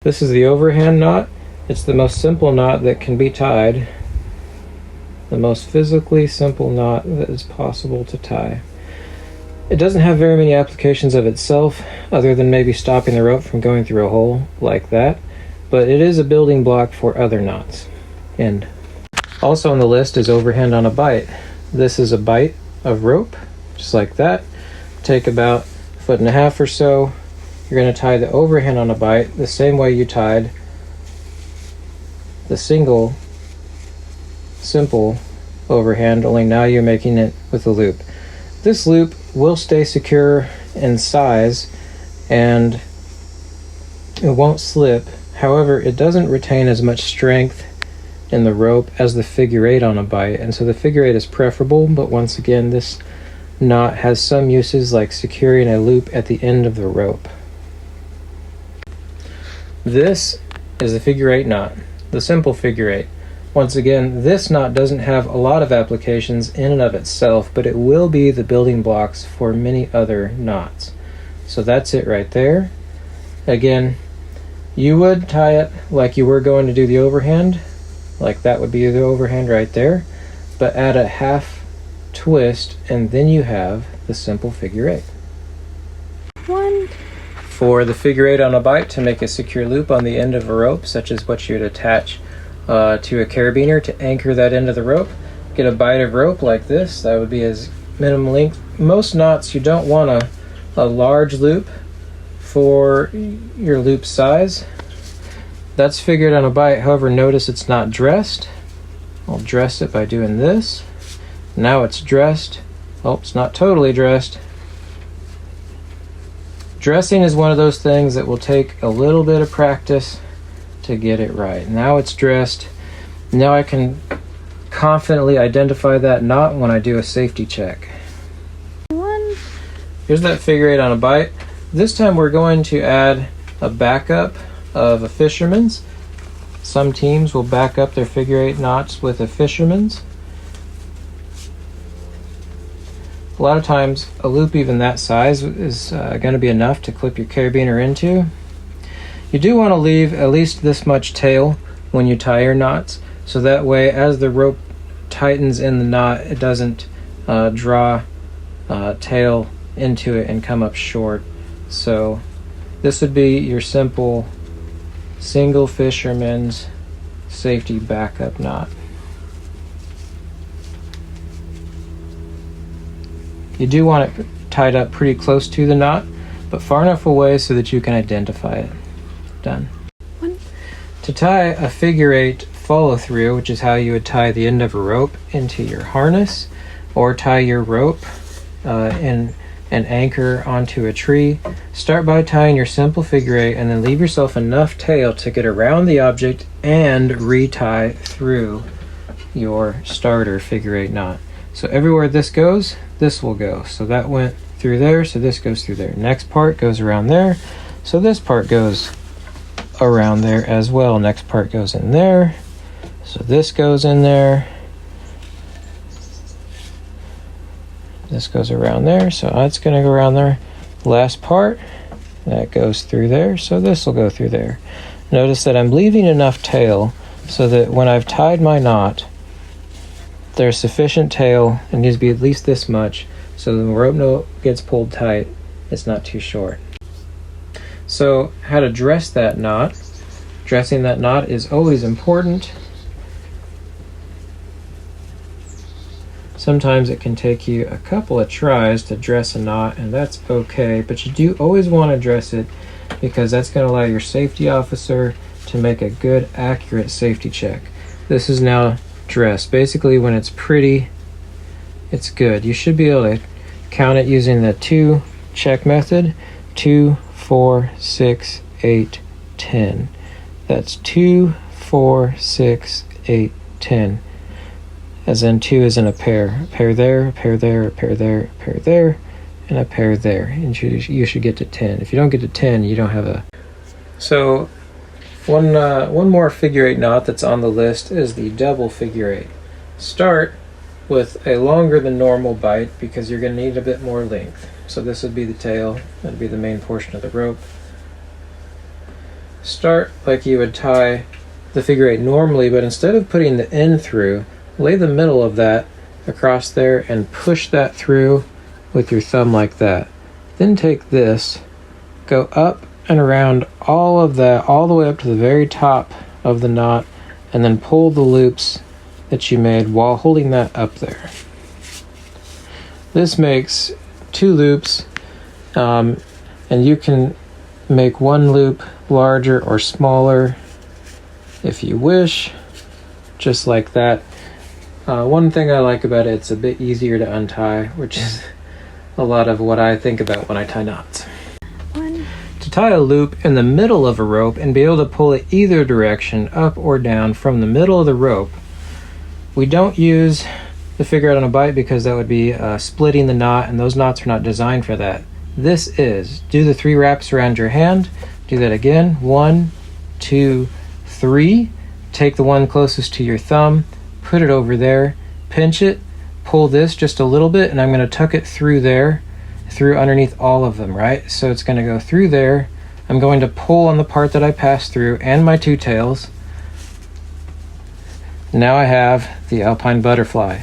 This is the overhand knot. It's the most simple knot that can be tied. The most physically simple knot that is possible to tie. It doesn't have very many applications of itself, other than maybe stopping the rope from going through a hole like that, but it is a building block for other knots. And also on the list is overhand on a bight. This is a bight of rope, just like that. Take about 1.5 feet or so. You're going to tie the overhand on a bight the same way you tied the single simple overhand, only now you're making it with a loop. This loop will stay secure in size and it won't slip. However, it doesn't retain as much strength in the rope as the figure 8 on a bight, and so the figure 8 is preferable, but once again, this knot has some uses like securing a loop at the end of the rope. This is the figure 8 knot, the simple figure 8. Once again, this knot doesn't have a lot of applications in and of itself, but it will be the building blocks for many other knots. So that's it right there. Again, you would tie it like you were going to do the overhand, like that would be the overhand right there, but add a half twist and then you have the simple figure 8. For the figure 8 on a bight, to make a secure loop on the end of a rope, such as what you'd attach to a carabiner to anchor that end of the rope, get a bight of rope like this. That would be as minimum length. Most knots you don't want a large loop for your loop size. That's figured on a bight. However, notice it's not dressed. I'll dress it by doing this. Now it's dressed. Oh, it's not totally dressed. Dressing is one of those things that will take a little bit of practice to get it right. Now it's dressed. Now I can confidently identify that knot when I do a safety check. Here's that figure 8 on a bight. This time we're going to add a backup of a Fisherman's. Some teams will back up their figure 8 knots with a Fisherman's. A lot of times a loop even that size is going to be enough to clip your carabiner into. You do want to leave at least this much tail when you tie your knots, so that way as the rope tightens in the knot, it doesn't draw tail into it and come up short. So this would be your simple single Fisherman's safety backup knot. You do want it tied up pretty close to the knot, but far enough away so that you can identify it. Done. To tie a figure 8 follow through, which is how you would tie the end of a rope into your harness, or tie your rope in an anchor onto a tree, start by tying your simple figure 8 and then leave yourself enough tail to get around the object and retie through your starter figure 8 knot. So everywhere this goes, this will go. So that went through there, so this goes through there. Next part goes around there, so this part goes around there as well. Next part goes in there, so this goes in there. This goes around there, so it's going to go around there. Last part, that goes through there, so this will go through there. Notice that I'm leaving enough tail so that when I've tied my knot, there's sufficient tail. It needs to be at least this much so the rope gets pulled tight, it's not too short. So how to dress that knot. Dressing that knot is always important. Sometimes it can take you a couple of tries to dress a knot, and that's okay, but you do always want to dress it because that's going to allow your safety officer to make a good, accurate safety check. This is now dressed. Basically, when it's pretty, it's good. You should be able to count it using the 2 check method. 2, 4, 6, 8, 10. That's 2, 4, 6, 8, 10. As in 2 is in a pair. A pair there, a pair there, a pair there, a pair there, and a pair there. And you should get to 10. If you don't get to 10, you don't have a... So one more figure 8 knot that's on the list is the double figure 8. Start with a longer than normal bight because you're going to need a bit more length. So this would be the tail. That would be the main portion of the rope. start like you would tie the figure eight normally, but instead of putting the end through, lay the middle of that across there and push that through with your thumb like that. Then take this, go up and around all of that, all the way up to the very top of the knot, and then pull the loops that you made while holding that up there. This makes 2 loops, and you can make one loop larger or smaller if you wish, just like that. One thing I like about it, it's a bit easier to untie, which is a lot of what I think about when I tie knots. To tie a loop in the middle of a rope and be able to pull it either direction, up or down, from the middle of the rope, we don't use the figure eight on a bight because that would be splitting the knot, and those knots are not designed for that. This is, do the 3 wraps around your hand, do that again, 1, 2, 3, take the one closest to your thumb, put it over there, pinch it, pull this just a little bit, and I'm going to tuck it through there, through underneath all of them, right? So it's going to go through there. I'm going to pull on the part that I passed through and my 2 tails. Now I have the Alpine Butterfly.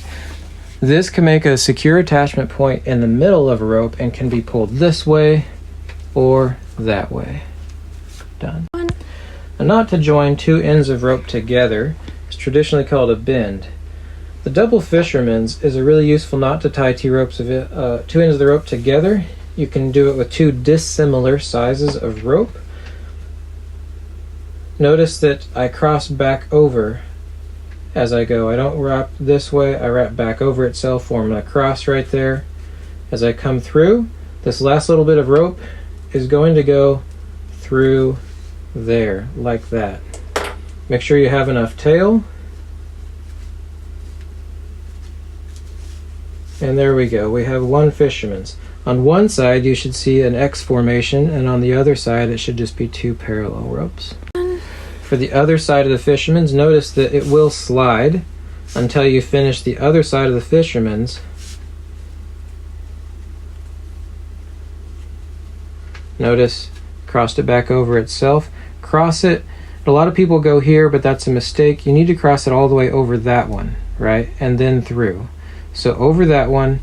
This can make a secure attachment point in the middle of a rope and can be pulled this way or that way. Done. A knot to join 2 ends of rope together is traditionally called a bend. The double fisherman's is a really useful knot to tie 2 ends of the rope together. You can do it with 2 dissimilar sizes of rope. Notice that I cross back over as I go. I don't wrap this way, I wrap back over itself, form a cross right there. As I come through, this last little bit of rope is going to go through there, like that. Make sure you have enough tail. And there we go, we have 1 fisherman's. On one side you should see an X formation, and on the other side it should just be 2 parallel ropes. For the other side of the fisherman's, notice that it will slide until you finish the other side of the fisherman's. Notice, crossed it back over itself. Cross it. A lot of people go here, but that's a mistake. You need to cross it all the way over that one, right? And then through. So over that one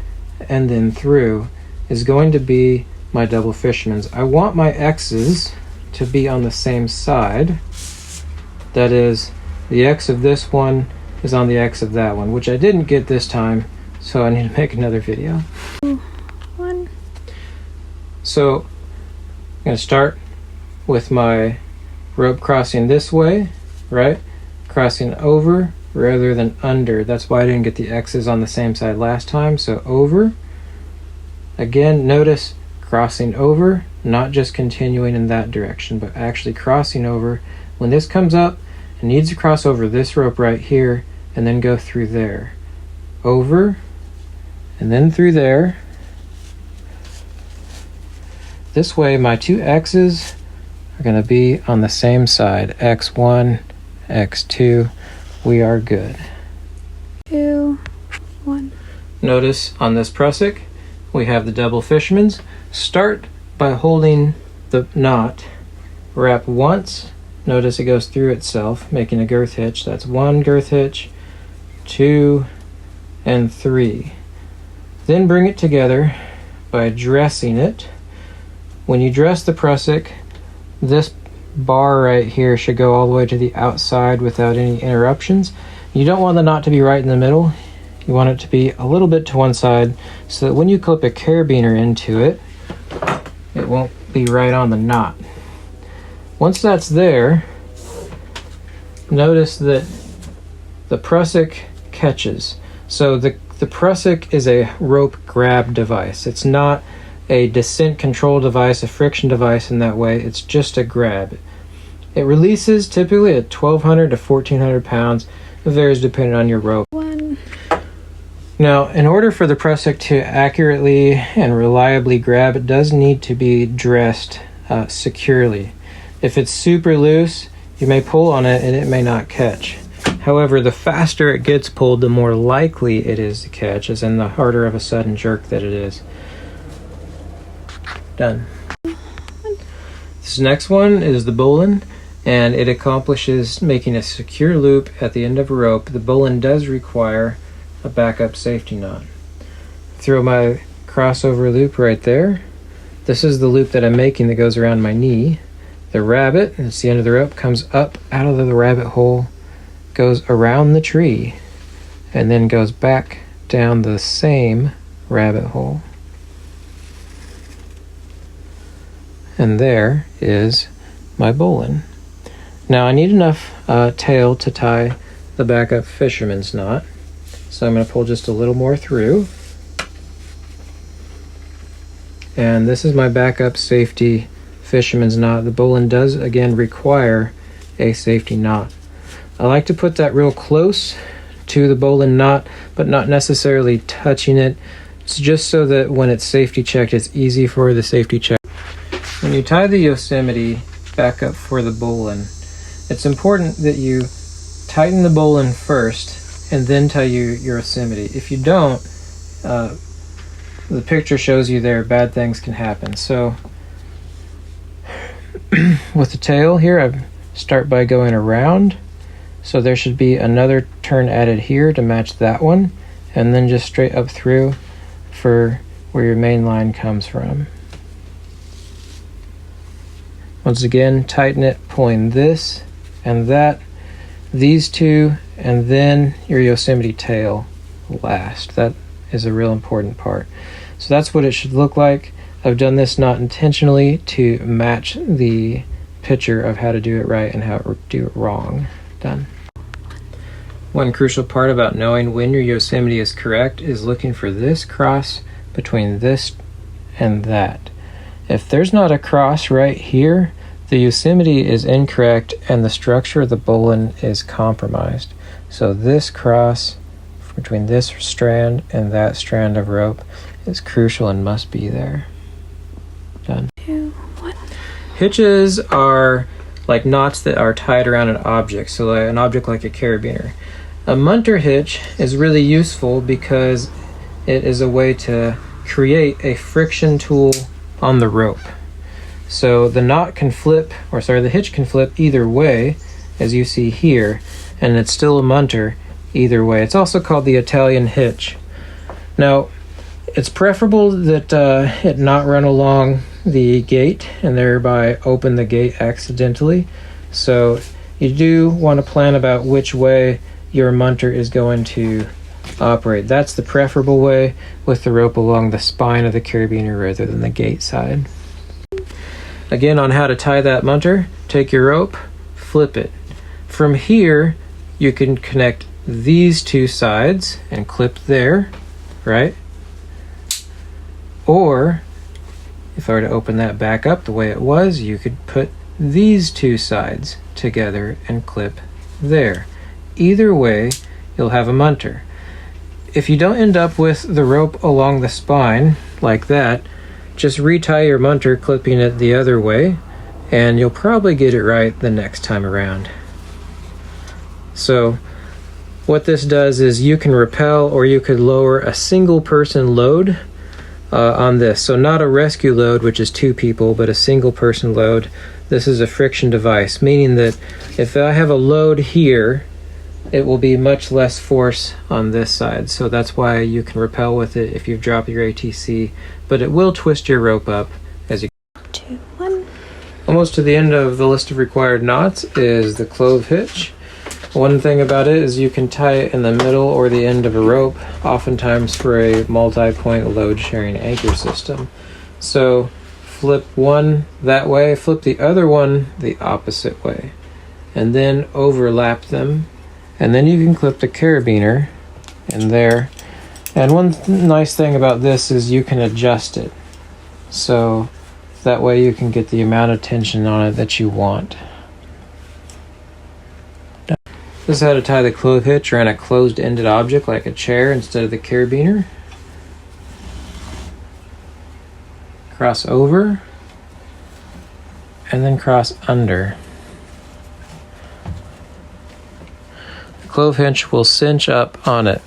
and then through is going to be my double fisherman's. I want my X's to be on the same side. That is, the X of this one is on the X of that one, which I didn't get this time, so I need to make another video. 1. So I'm going to start with my rope crossing this way, right? Crossing over rather than under. That's why I didn't get the X's on the same side last time. So over. Again, notice crossing over, not just continuing in that direction, but actually crossing over. When this comes up, it needs to cross over this rope right here and then go through there. Over and then through there. This way my 2 X's are going to be on the same side. X1, X2. We are good. 2, 1. Notice on this Prussic, we have the double fisherman's. Start by holding the knot. Wrap once. Notice it goes through itself, making a girth hitch. That's 1 girth hitch, 2, and 3. Then bring it together by dressing it. When you dress the Prussic, this bar right here should go all the way to the outside without any interruptions. You don't want the knot to be right in the middle. You want it to be a little bit to one side so that when you clip a carabiner into it, it won't be right on the knot. Once that's there, notice that the Prussic catches. So the Prussic is a rope grab device. It's not a descent control device, a friction device in that way. It's just a grab. It releases typically at 1,200 to 1,400 pounds. It varies depending on your rope. 1. Now, in order for the Prussic to accurately and reliably grab, it does need to be dressed securely. If it's super loose, you may pull on it and it may not catch. However, the faster it gets pulled, the more likely it is to catch, as in the harder of a sudden jerk that it is. Done. This next one is the Bowline. and it accomplishes making a secure loop at the end of a rope. The Bowline does require a backup safety knot. Throw my crossover loop right there. This is the loop that I'm making that goes around my knee. The rabbit, it's the end of the rope, comes up out of the rabbit hole, goes around the tree, and then goes back down the same rabbit hole. And there is my Bowline. Now I need enough tail to tie the backup fisherman's knot, so I'm going to pull just a little more through. And this is my backup safety fisherman's knot. The Bowline does again require a safety knot. I like to put that real close to the Bowline knot, but not necessarily touching it. It's just so that when it's safety checked, it's easy for the safety check. When you tie the Yosemite back up for the Bowline, it's important that you tighten the Bowline first and then tie your Yosemite. If you don't, the picture shows you there, bad things can happen. So with the tail here, I start by going around. So there should be another turn added here to match that one, and then just straight up through for where your main line comes from. Once again, tighten it, pulling this and that, these two, and then your Yosemite tail last. That is a real important part. So that's what it should look like. I've done this not intentionally to match the picture of how to do it right and how to do it wrong. Done. One crucial part about knowing when your Yosemite is correct is looking for this cross between this and that. If there's not a cross right here, the Yosemite is incorrect and the structure of the Bowline is compromised. So this cross between this strand and that strand of rope is crucial and must be there. Done. 2, 1. Hitches are like knots that are tied around an object, so like an object like a carabiner. A Munter hitch is really useful because it is a way to create a friction tool on the rope. So the knot can flip, the hitch can flip either way, as you see here, and it's still a Munter either way. It's also called the Italian hitch. Now, it's preferable that it not run along the gate and thereby open the gate accidentally. So you do want to plan about which way your Munter is going to operate. That's the preferable way, with the rope along the spine of the carabiner rather than the gate side. Again, on how to tie that Munter, take your rope, flip it. From here, you can connect these two sides and clip there, right? Or, if I were to open that back up the way it was, you could put these two sides together and clip there. Either way, you'll have a Munter. If you don't end up with the rope along the spine, like that, just retie your Munter, clipping it the other way, and you'll probably get it right the next time around. So what this does is you can rappel or you could lower a single person load on this. So not a rescue load, which is 2 people, but a single person load. This is a friction device, meaning that if I have a load here, it will be much less force on this side. So that's why you can rappel with it if you drop your ATC, but it will twist your rope up as you 2, 1. Almost to the end of the list of required knots is the Clove Hitch. One thing about it is you can tie it in the middle or the end of a rope, oftentimes for a multi-point load-sharing anchor system. So flip one that way, flip the other one the opposite way, and then overlap them. And then you can clip the carabiner in there. And one nice thing about this is you can adjust it. So that way you can get the amount of tension on it that you want. This is how to tie the Clove Hitch around a closed-ended object like a chair instead of the carabiner. Cross over, and then cross under. The Clove Hitch will cinch up on it.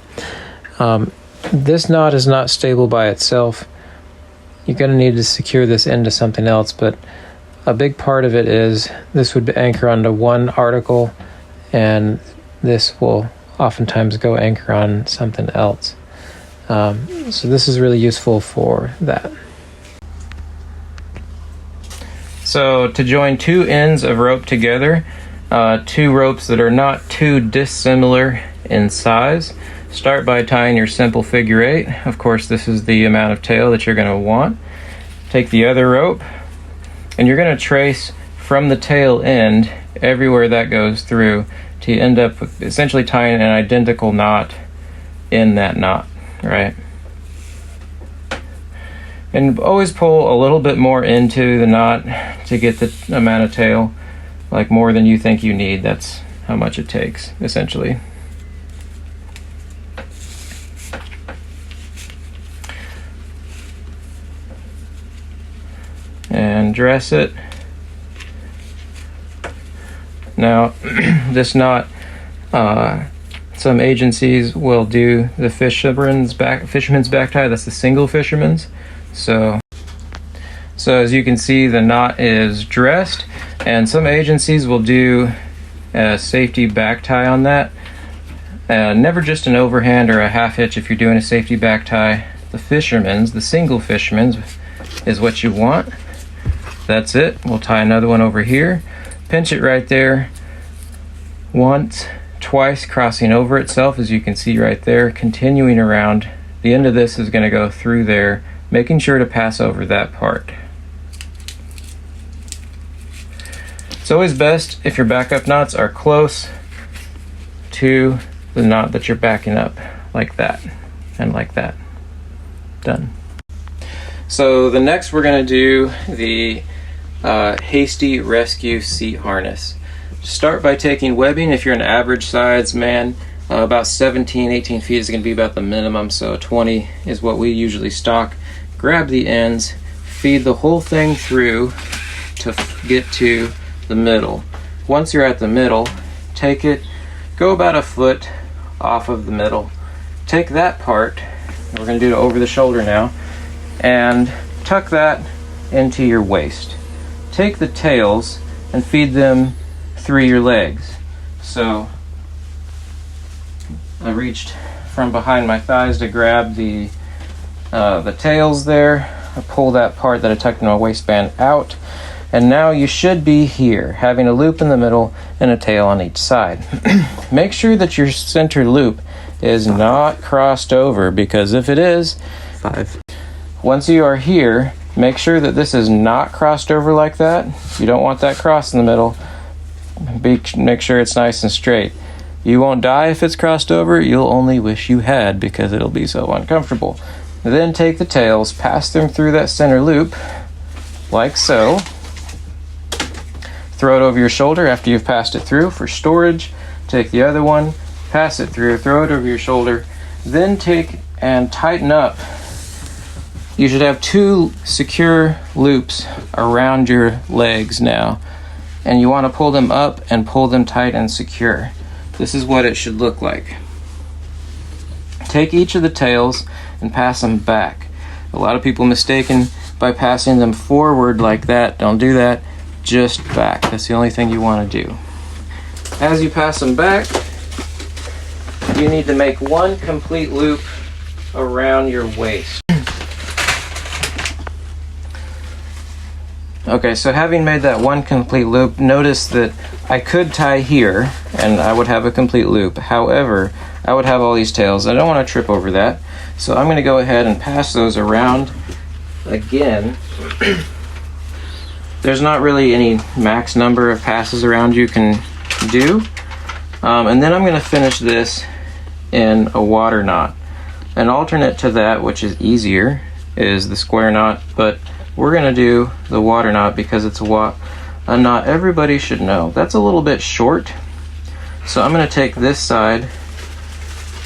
This knot is not stable by itself. You're going to need to secure this into something else, but a big part of it is this would anchor onto one article, and this will oftentimes go anchor on something else. So this is really useful for that. So to join two ends of rope together, two ropes that are not too dissimilar in size, start by tying your simple figure 8. Of course, this is the amount of tail that you're going to want. Take the other rope, and you're going to trace from the tail end everywhere that goes through to end up with essentially tying an identical knot in that knot, right? And always pull a little bit more into the knot to get the amount of tail, like more than you think you need. That's how much it takes, essentially. And dress it. Now, this knot, some agencies will do the fisherman's back tie. That's the single fisherman's. So as you can see, the knot is dressed, and some agencies will do a safety back tie on that. Never just an overhand or a half hitch if you're doing a safety back tie. The single fisherman's is what you want. That's it. We'll tie another one over here. Pinch it right there. Once, twice, crossing over itself, as you can see right there, continuing around. The end of this is going to go through there, making sure to pass over that part. It's always best if your backup knots are close to the knot that you're backing up, like that, and like that. Done. So the next we're going to do the Hasty Rescue Seat Harness. Start by taking webbing. If you're an average size man, about 17, 18 feet is going to be about the minimum, so 20 is what we usually stock. Grab the ends, feed the whole thing through to get to the middle. Once you're at the middle, take it, go about a foot off of the middle. Take that part, we're going to do it over the shoulder now, and tuck that into your waist. Take the tails and feed them through your legs. So I reached from behind my thighs to grab the tails there. I pull that part that I tucked in my waistband out, and now you should be here, having a loop in the middle and a tail on each side. Make sure that your center loop is not crossed over, because if it is, once you are here, make sure that this is not crossed over like that. You don't want that cross in the middle. Make sure it's nice and straight. You won't die if it's crossed over. You'll only wish you had, because it'll be so uncomfortable. Then take the tails, pass them through that center loop, like so. Throw it over your shoulder after you've passed it through for storage. Take the other one, pass it through, throw it over your shoulder. Then take and tighten up. You should have 2 secure loops around your legs now, and you want to pull them up and pull them tight and secure. This is what it should look like. Take each of the tails and pass them back. A lot of people mistaken by passing them forward like that. Don't do that, just back. That's the only thing you want to do. As you pass them back, you need to make one complete loop around your waist. Okay, so having made that one complete loop, notice that I could tie here and I would have a complete loop. However, I would have all these tails. I don't want to trip over that. So I'm going to go ahead and pass those around again. There's not really any max number of passes around you can do. And then I'm going to finish this in a water knot. An alternate to that, which is easier, is the square knot, but we're going to do the water knot because it's a knot everybody should know. That's a little bit short, so I'm going to take this side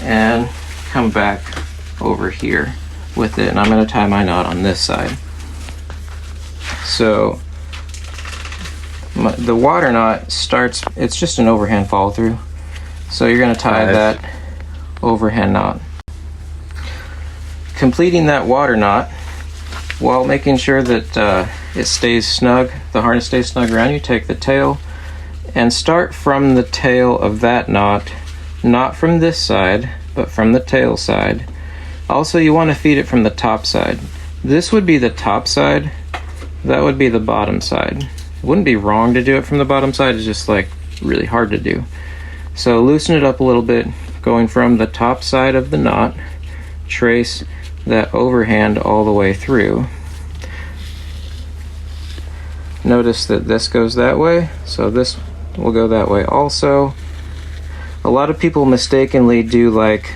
and come back over here with it, and I'm going to tie my knot on this side. So the water knot starts, it's just an overhand follow through, so you're going to tie that overhand knot. Completing that water knot, While making sure that it stays snug, the harness stays snug around you, take the tail and start from the tail of that knot, not from this side, but from the tail side. Also, you want to feed it from the top side. This would be the top side, that would be the bottom side. It wouldn't be wrong to do it from the bottom side, it's just like really hard to do. So loosen it up a little bit, going from the top side of the knot, trace that overhand all the way through. Notice that this goes that way, so this will go that way also. A lot of people mistakenly do like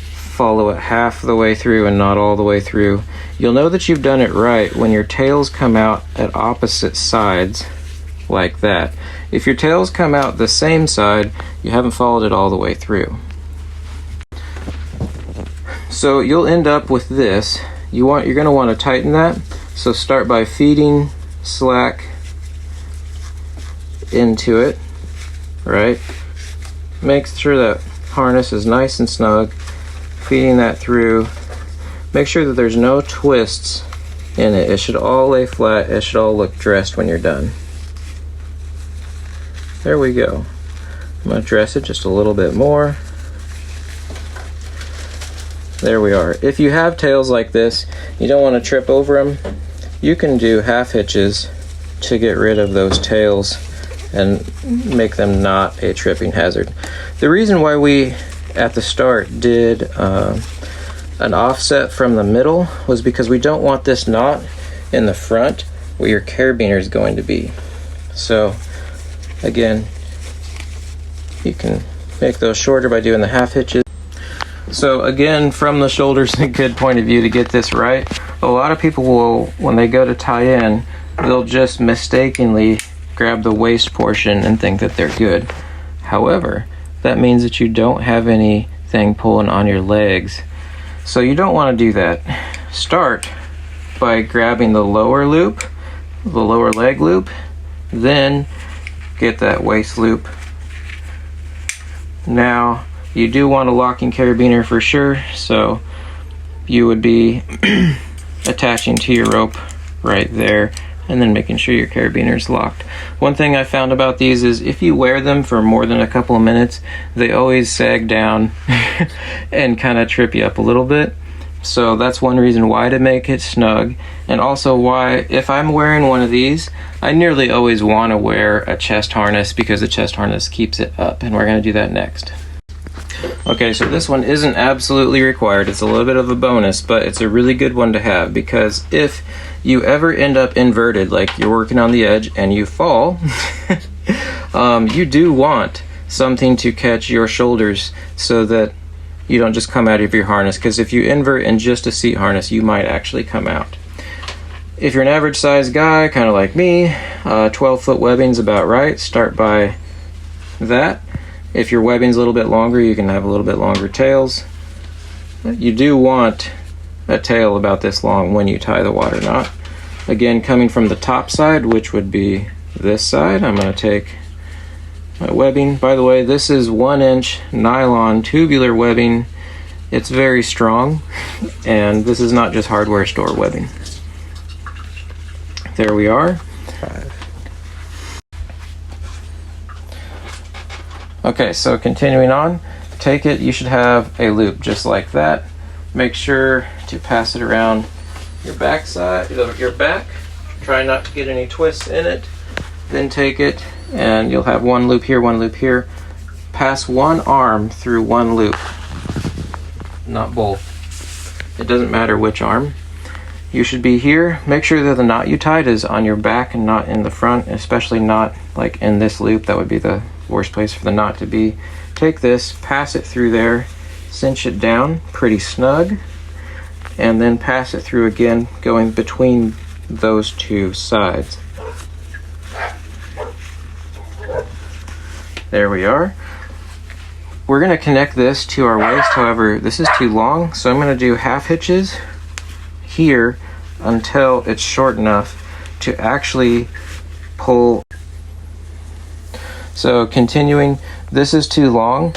follow it half the way through and not all the way through. You'll know that you've done it right when your tails come out at opposite sides like that. If your tails come out the same side, you haven't followed it all the way through. So you'll end up with this. You're going to want to tighten that. So start by feeding slack into it, right? Make sure that harness is nice and snug. Feeding that through. Make sure that there's no twists in it. It should all lay flat. It should all look dressed when you're done. There we go. I'm going to dress it just a little bit more. There we are. If you have tails like this, you don't want to trip over them, you can do half hitches to get rid of those tails and make them not a tripping hazard. The reason why we at the start did an offset from the middle was because we don't want this knot in the front where your carabiner is going to be. So again, you can make those shorter by doing the half hitches. So again, from the shoulders, a good point of view to get this right. A lot of people will, when they go to tie in, they'll just mistakenly grab the waist portion and think that they're good. However, that means that you don't have anything pulling on your legs. So you don't want to do that. Start by grabbing the lower loop, the lower leg loop, then get that waist loop. Now, you do want a locking carabiner for sure, so you would be attaching to your rope right there and then making sure your carabiner is locked. One thing I found about these is if you wear them for more than a couple of minutes, they always sag down and kind of trip you up a little bit. So that's one reason why to make it snug, and also why if I'm wearing one of these, I nearly always want to wear a chest harness because the chest harness keeps it up, and we're going to do that next. Okay, so this one isn't absolutely required. It's a little bit of a bonus, but it's a really good one to have because if you ever end up inverted, like you're working on the edge and you fall, you do want something to catch your shoulders so that you don't just come out of your harness, because if you invert in just a seat harness, you might actually come out. If you're an average size guy, kind of like me, 12-foot webbing's about right. Start by that. If your webbing's a little bit longer, you can have a little bit longer tails. You do want a tail about this long when you tie the water knot. Again, coming from the top side, which would be this side, I'm going to take my webbing. By the way, this is 1-inch nylon tubular webbing. It's very strong, and this is not just hardware store webbing. There we are. Okay, so continuing on, take it, you should have a loop just like that. Make sure to pass it around your back side, your back. Try not to get any twists in it. Then take it, and you'll have one loop here, one loop here. Pass one arm through one loop, not both. It doesn't matter which arm. You should be here. Make sure that the knot you tied is on your back and not in the front, especially not like in this loop. That would be the worst place for the knot to be. Take this, pass it through there, cinch it down pretty snug, and then pass it through again, going between those two sides. There we are. We're going to connect this to our waist, however, this is too long, so I'm going to do half hitches here until it's short enough to actually pull. So continuing, this is too long.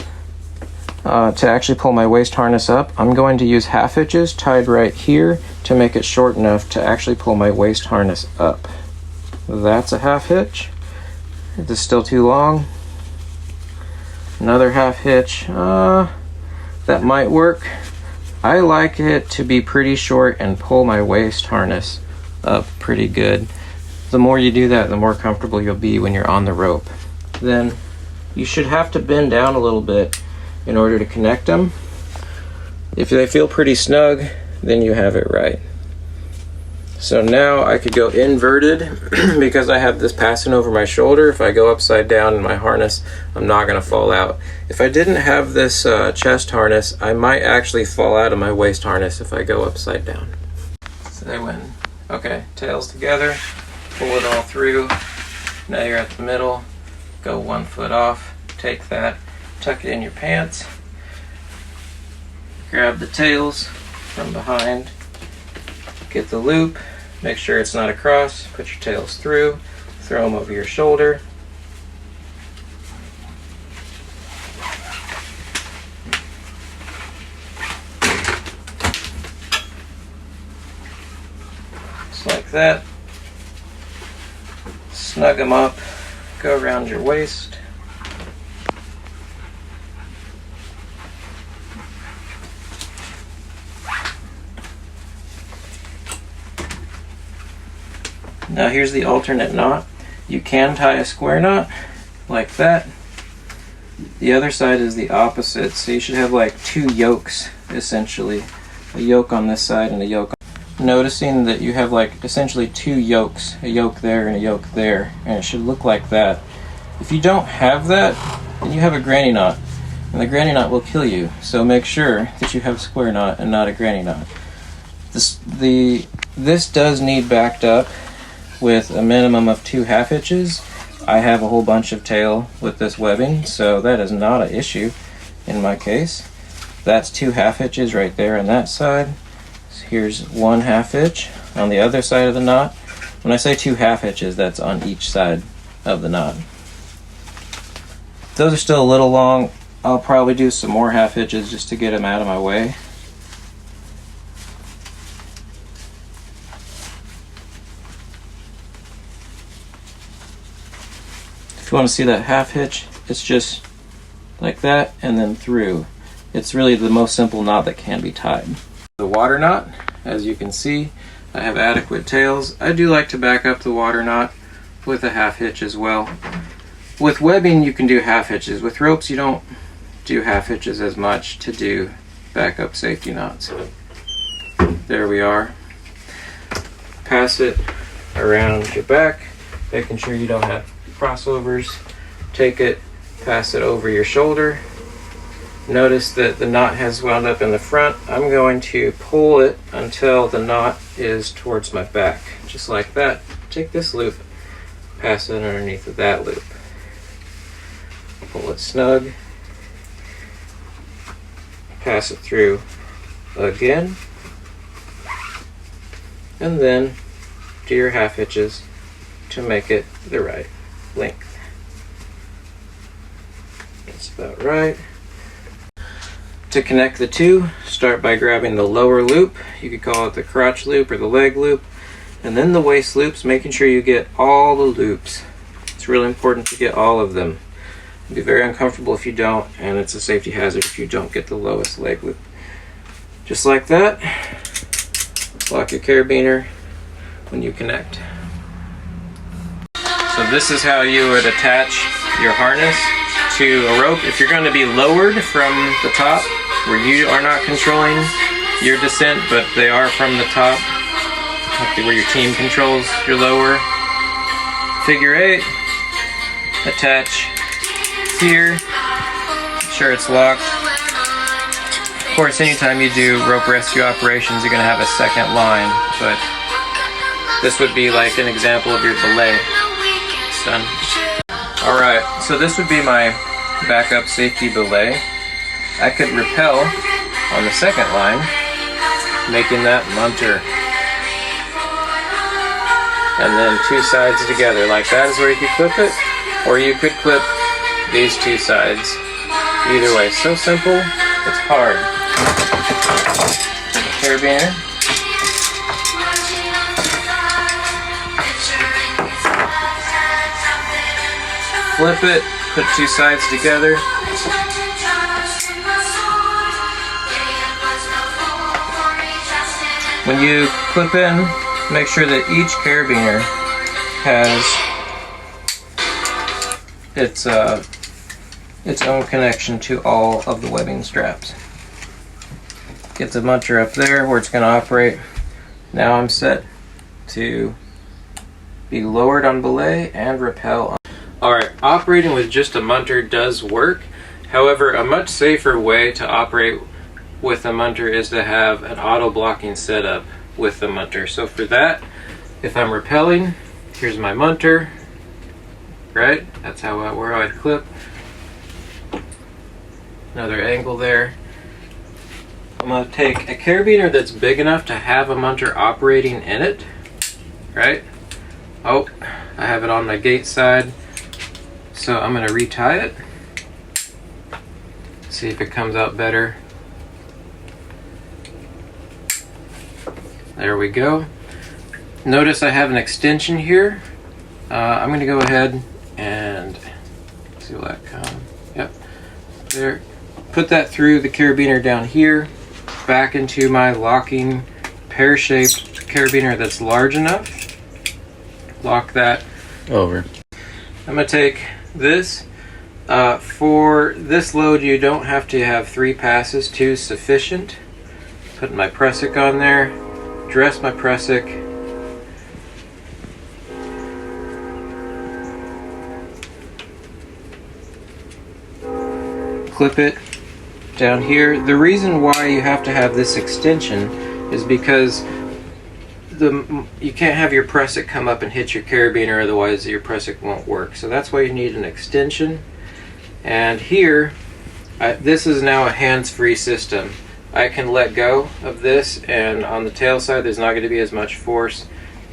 to actually pull my waist harness up, I'm going to use half hitches tied right here to make it short enough to actually pull my waist harness up. That's a half hitch. This is still too long. Another half hitch. That might work. I like it to be pretty short and pull my waist harness up pretty good. The more you do that, the more comfortable you'll be when you're on the rope. Then you should have to bend down a little bit in order to connect them. If they feel pretty snug, then you have it right. So now I could go inverted because I have this passing over my shoulder. If I go upside down in my harness, I'm not going to fall out. If I didn't have this chest harness, I might actually fall out of my waist harness if I go upside down. So they went, okay, tails together, pull it all through. Now you're at the middle, go 1 foot off, take that, tuck it in your pants, grab the tails from behind, get the loop, make sure it's not across, put your tails through, throw them over your shoulder. Just like that. Snug them up, go around your waist. Now here's the alternate knot. You can tie a square knot like that. The other side is the opposite, so you should have like 2 yokes essentially. A yoke on this side and a yoke on. Noticing that you have like essentially 2 yokes, a yoke there and a yoke there, and it should look like that. If you don't have that, then you have a granny knot, and the granny knot will kill you. So make sure that you have a square knot and not a granny knot. This does need backed up with a minimum of 2 half hitches. I have a whole bunch of tail with this webbing, so that is not an issue in my case. That's 2 half hitches right there on that side. So here's 1 half hitch on the other side of the knot. When I say 2 half hitches, that's on each side of the knot. Those are still a little long. I'll probably do some more half hitches just to get them out of my way. If you want to see that half hitch, it's just like that and then through. It's really the most simple knot that can be tied. The water knot, as you can see, I have adequate tails. I do like to back up the water knot with a half hitch as well. With webbing, you can do half hitches. With ropes, you don't do half hitches as much to do backup safety knots. There we are. Pass it around your back, making sure you don't have crossovers. Take it, pass it over your shoulder. Notice that the knot has wound up in the front. I'm going to pull it until the knot is towards my back, just like that. Take this loop, pass it underneath of that loop. Pull it snug, pass it through again, and then do your half hitches to make it the right length. That's about right. To connect the two, start by grabbing the lower loop. You could call it the crotch loop or the leg loop, and then the waist loops, making sure you get all the loops. It's really important to get all of them. It'd be very uncomfortable if you don't, and it's a safety hazard if you don't get the lowest leg loop. Just like that. Lock your carabiner when you connect. So this is how you would attach your harness to a rope. If you're going to be lowered from the top, where you are not controlling your descent, but they are from the top, where your team controls your lower. Figure 8, attach here, make sure it's locked. Of course, anytime you do rope rescue operations, you're going to have a second line, but this would be like an example of your belay. It's done. Alright, so this would be my backup safety belay. I could rappel on the second line, making that munter. And then 2 sides together, like that is where you could clip it, or you could clip these 2 sides Either way, so simple, it's hard. Carabiner. Flip it, put two sides together. When you clip in, make sure that each carabiner has its own connection to all of the webbing straps. Get the munter up there where it's going to operate. Now I'm set to be lowered on belay and rappel on. Alright, operating with just a munter does work. However, a much safer way to operate with a munter is to have an auto blocking setup with the munter. So for that, if I'm rappelling, here's my munter, right? That's where I'd clip. Another angle there. I'm going to take a carabiner that's big enough to have a munter operating in it, right? Oh, I have it on my gate side, so I'm going to retie it. See if it comes out better. There we go. Notice I have an extension here. I'm going to go ahead and see will that come. Yep. There. Put that through the carabiner down here, back into my locking pear-shaped carabiner that's large enough. Lock that over. I'm going to take this. For this load, you don't have to have 3 passes. 2 is sufficient. Put my Prussic on there. Dress my Prussic. Clip it down here. The reason why you have to have this extension is because you can't have your Prussic come up and hit your carabiner, otherwise your Prussic won't work. So that's why you need an extension. And here, this is now a hands-free system. I can let go of this, and on the tail side there's not going to be as much force.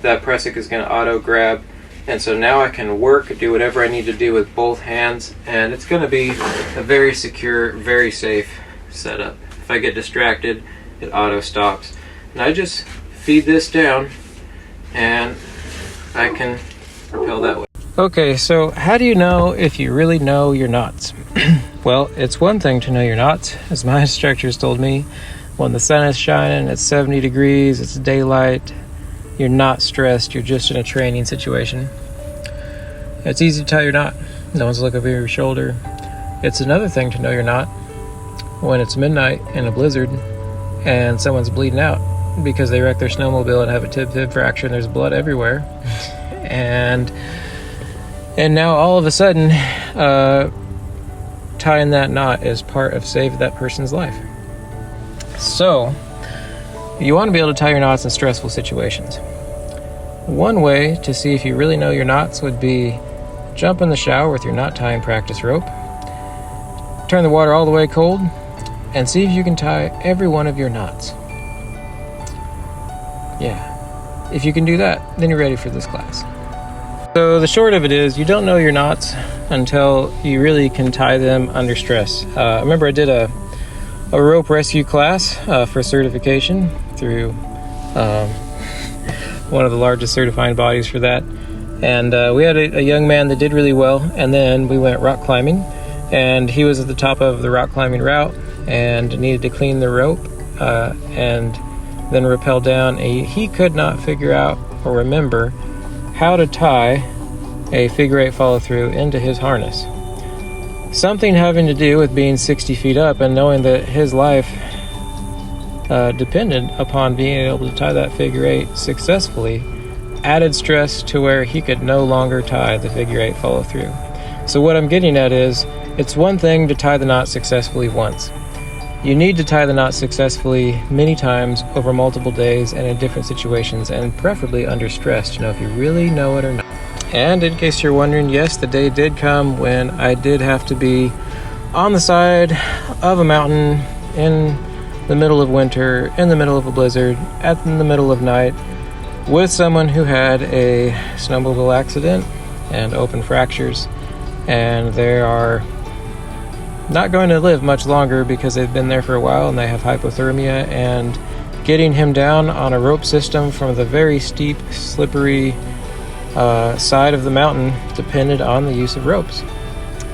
That Prussic is going to auto grab, and so now I can work, do whatever I need to do with both hands, and it's going to be a very secure, very safe setup. If I get distracted, it auto stops. And I just feed this down, and I can rappel that way. Okay, so how do you know if you really know your knots? Well, it's one thing to know your knots. As my instructors told me, when the sun is shining, it's 70 degrees, it's daylight, you're not stressed, you're just in a training situation. It's easy to tie your knot. No one's looking over your shoulder. It's another thing to know your knot when it's midnight in a blizzard and someone's bleeding out because they wrecked their snowmobile and have a tib fracture and there's blood everywhere. And now all of a sudden, tying that knot is part of saving that person's life. So, you want to be able to tie your knots in stressful situations. One way to see if you really know your knots would be jump in the shower with your knot tying practice rope, turn the water all the way cold, and see if you can tie every one of your knots. Yeah, if you can do that, then you're ready for this class. So the short of it is, you don't know your knots until you really can tie them under stress. I remember I did a rope rescue class for certification through one of the largest certifying bodies for that. And we had a young man that did really well, and then we went rock climbing, and he was at the top of the rock climbing route and needed to clean the rope and then rappel down. He could not figure out or remember how to tie a figure 8 follow through into his harness. Something having to do with being 60 feet up and knowing that his life depended upon being able to tie that figure 8 successfully added stress to where he could no longer tie the figure 8 follow through. So what I'm getting at is, it's one thing to tie the knot successfully once. You need to tie the knot successfully many times over multiple days and in different situations, and preferably under stress to know if you really know it or not. And in case you're wondering, yes, the day did come when I did have to be on the side of a mountain in the middle of winter, in the middle of a blizzard, in the middle of night, with someone who had a snowmobile accident and open fractures. And there are not going to live much longer because they've been there for a while and they have hypothermia, and getting him down on a rope system from the very steep, slippery side of the mountain depended on the use of ropes.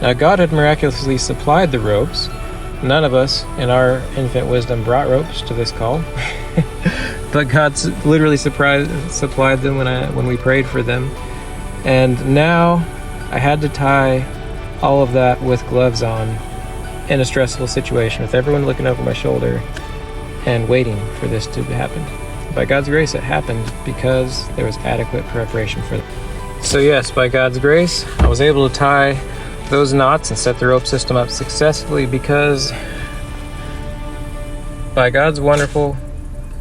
Now, God had miraculously supplied the ropes. None of us, in our infant wisdom, brought ropes to this call, but God literally supplied them when we prayed for them. And now I had to tie all of that with gloves on in a stressful situation, with everyone looking over my shoulder and waiting for this to happen. By God's grace, it happened because there was adequate preparation for it. So yes, by God's grace, I was able to tie those knots and set the rope system up successfully because by God's wonderful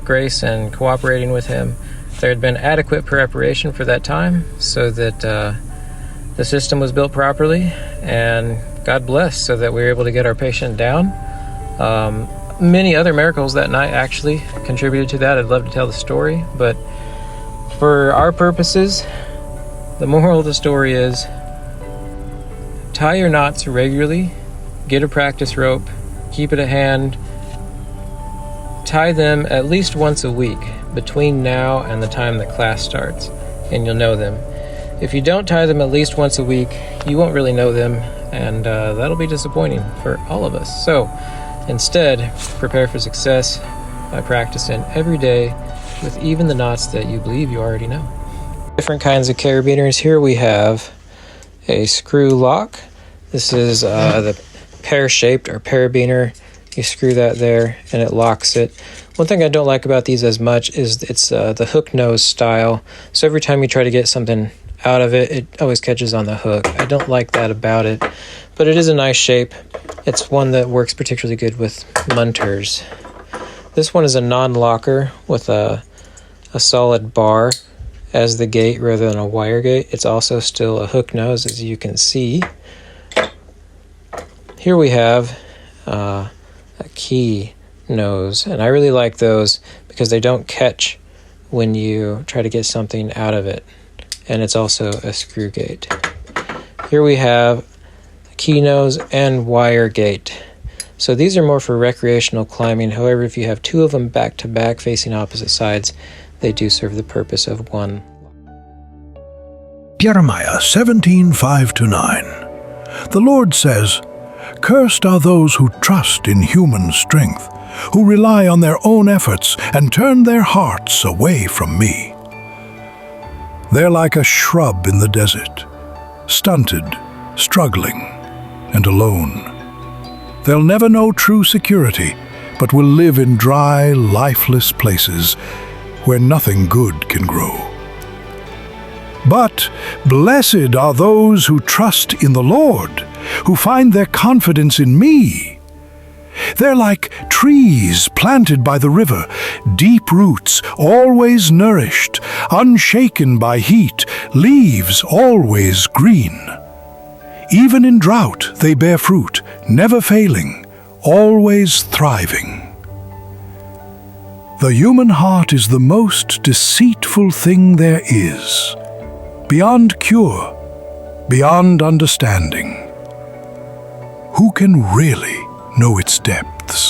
grace and cooperating with Him, there had been adequate preparation for that time so that the system was built properly, and God blessed so that we were able to get our patient down. Many other miracles that night actually contributed to that. I'd love to tell the story, but for our purposes, the moral of the story is tie your knots regularly, get a practice rope, keep it at hand, tie them at least once a week between now and the time that class starts, and you'll know them. If you don't tie them at least once a week, you won't really know them, and that'll be disappointing for all of us. So instead, prepare for success by practicing every day with even the knots that you believe you already know. Different kinds of carabiners. Here we have a screw lock. This is the pear-shaped or carabiner. You screw that there and it locks it. One thing I don't like about these as much is it's the hook nose style. So every time you try to get something out of it, it always catches on the hook. I don't like that about it, but it is a nice shape. It's one that works particularly good with Munters. This one is a non-locker with a solid bar as the gate rather than a wire gate. It's also still a hook nose, as you can see. Here we have a key nose, and I really like those because they don't catch when you try to get something out of it, and it's also a screw gate. Here we have a key nose and wire gate. So these are more for recreational climbing. However, if you have two of them back to back facing opposite sides, they do serve the purpose of one. Jeremiah 17:5-9. The Lord says, "Cursed are those who trust in human strength, who rely on their own efforts and turn their hearts away from me. They're like a shrub in the desert, stunted, struggling, and alone. They'll never know true security, but will live in dry, lifeless places where nothing good can grow. But blessed are those who trust in the Lord, who find their confidence in me. They're like trees planted by the river, deep roots, always nourished, unshaken by heat, leaves always green. Even in drought they bear fruit, never failing, always thriving." The human heart is the most deceitful thing there is, beyond cure, beyond understanding. Who can really know its depths?